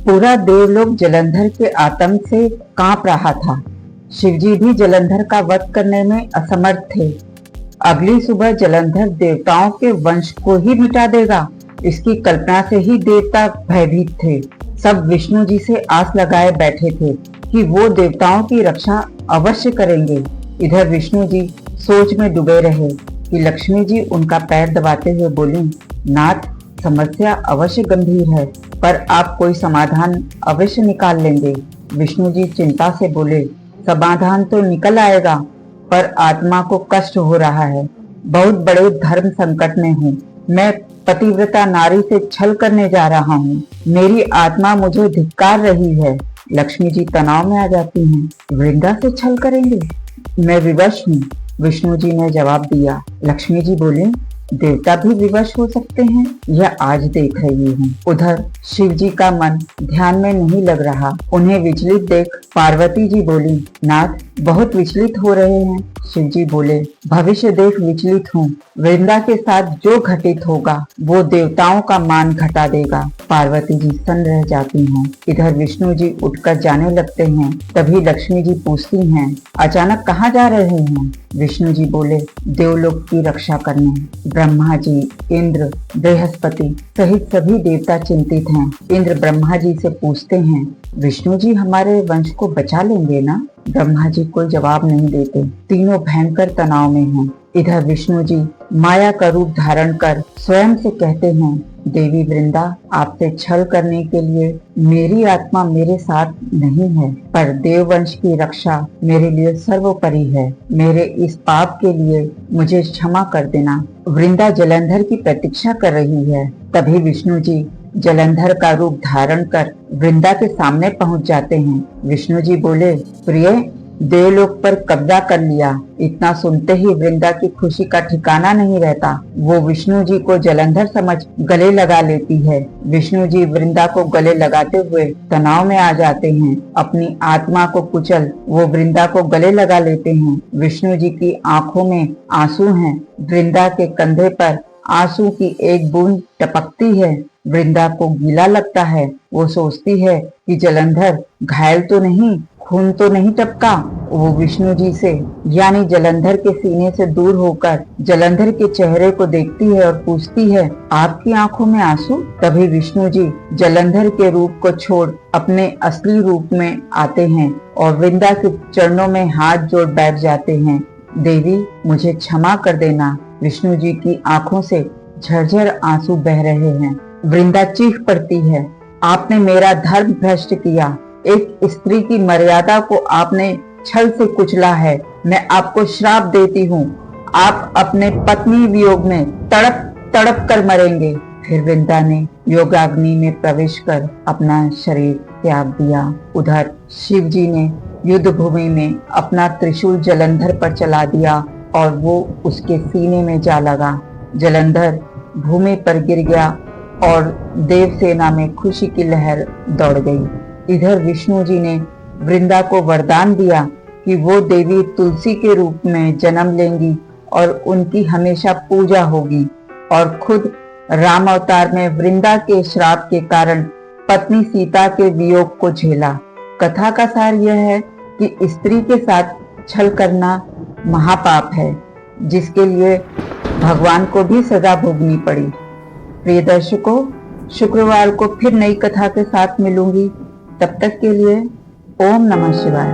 पूरा देवलोक जलंधर के आतंक से कांप रहा था। शिवजी भी जलंधर का वध करने में असमर्थ थे। अगली सुबह जलंधर देवताओं के वंश को ही मिटा देगा, इसकी कल्पना से ही देवता भयभीत थे। सब विष्णु जी से आस लगाए बैठे थे कि वो देवताओं की रक्षा अवश्य करेंगे। इधर विष्णु जी सोच में डूबे रहे कि लक्ष्मी जी उनका पैर दबाते हुए बोली, नाथ, समस्या अवश्य गंभीर है, पर आप कोई समाधान अवश्य निकाल लेंगे। विष्णु जी चिंता से बोले, समाधान तो निकल आएगा, पर आत्मा को कष्ट हो रहा है। बहुत बड़े धर्म संकट में हूँ। मैं पतिव्रता नारी से छल करने जा रहा हूँ। मेरी आत्मा मुझे धिक्कार रही है। लक्ष्मी जी तनाव में आ जाती हैं। वृंदा से छल करेंगे? मैं विवश हूँ, विष्णु जी ने जवाब दिया। लक्ष्मी जी बोली, देवता भी विवश हो सकते हैं, यह आज देख रही हूँ। उधर शिव जी का मन ध्यान में नहीं लग रहा। उन्हें विचलित देख पार्वती जी बोली, नाथ, बहुत विचलित हो रहे हैं। शिव जी बोले, भविष्य देख विचलित हूँ। वृंदा के साथ जो घटित होगा वो देवताओं का मान घटा देगा। पार्वती जी सन्न रह जाती हैं। इधर विष्णु जी उठकर जाने लगते हैं। तभी लक्ष्मी जी पूछती हैं, अचानक कहाँ जा रहे हैं? विष्णु जी बोले, देवलोक की रक्षा करने। ब्रह्मा जी, इंद्र, बृहस्पति सहित सभी देवता चिंतित हैं। इंद्र ब्रह्मा जी से पूछते हैं, विष्णु जी हमारे वंश को बचा लेंगे ना? ब्रह्मा जी कोई जवाब नहीं देते। तीनों भयंकर तनाव में हैं। इधर विष्णु जी माया का रूप धारण कर स्वयं से कहते हैं, देवी वृंदा, आपसे छल करने के लिए मेरी आत्मा मेरे साथ नहीं है, पर देववंश की रक्षा मेरे लिए सर्वोपरि है। मेरे इस पाप के लिए मुझे क्षमा कर देना। वृंदा जलंधर की प्रतीक्षा कर रही है। तभी विष्णु जी जलंधर का रूप धारण कर वृंदा के सामने पहुंच जाते हैं। विष्णु जी बोले, प्रिय, देवलोक पर कब्जा कर लिया। इतना सुनते ही वृंदा की खुशी का ठिकाना नहीं रहता। वो विष्णु जी को जलंधर समझ गले लगा लेती है। विष्णु जी वृंदा को गले लगाते हुए तनाव में आ जाते हैं। अपनी आत्मा को कुचल वो वृंदा को गले लगा लेते हैं। विष्णु जी की आंखों में आंसू हैं। वृंदा के कंधे पर आंसू की एक बूंद टपकती है। वृंदा को गीला लगता है। वो सोचती है कि जलंधर घायल तो नहीं, खून तो नहीं टपका। वो विष्णु जी से यानी जलंधर के सीने से दूर होकर जलंधर के चेहरे को देखती है और पूछती है, आपकी आंखों में आंसू? तभी विष्णु जी जलंधर के रूप को छोड़ अपने असली रूप में आते हैं और वृंदा के चरणों में हाथ जोड़ बैठ जाते हैं। देवी, मुझे क्षमा कर देना। विष्णु जी की आंखों से झरझर आंसू बह रहे हैं। वृंदा चीख पड़ती है, आपने मेरा धर्म भ्रष्ट किया। एक स्त्री की मर्यादा को आपने छल से कुचला है। मैं आपको श्राप देती हूँ। आप अपने पत्नी वियोग में तड़प तड़प कर मरेंगे। फिर वृंदा ने योगाग्नि में प्रवेश कर अपना शरीर त्याग दिया। उधर शिव जी ने युद्ध भूमि में अपना त्रिशूल जलंधर पर चला दिया और वो उसके सीने में जा लगा। जलंधर भूमि पर गिर गया और देवसेना में खुशी की लहर दौड़ गई। इधर विष्णु जी ने वृंदा को वरदान दिया कि वो देवी तुलसी के रूप में जन्म लेंगी और उनकी हमेशा पूजा होगी, और खुद राम अवतार में वृंदा के श्राप के कारण पत्नी सीता के वियोग को झेला। कथा का सार यह है कि स्त्री के साथ छल करना महापाप है, जिसके लिए भगवान को भी सजा भोगनी पड़ी। प्रिय दर्शकों, शुक्रवार को फिर नई कथा के साथ मिलूंगी। तब तक के लिए ओम नमः शिवाय।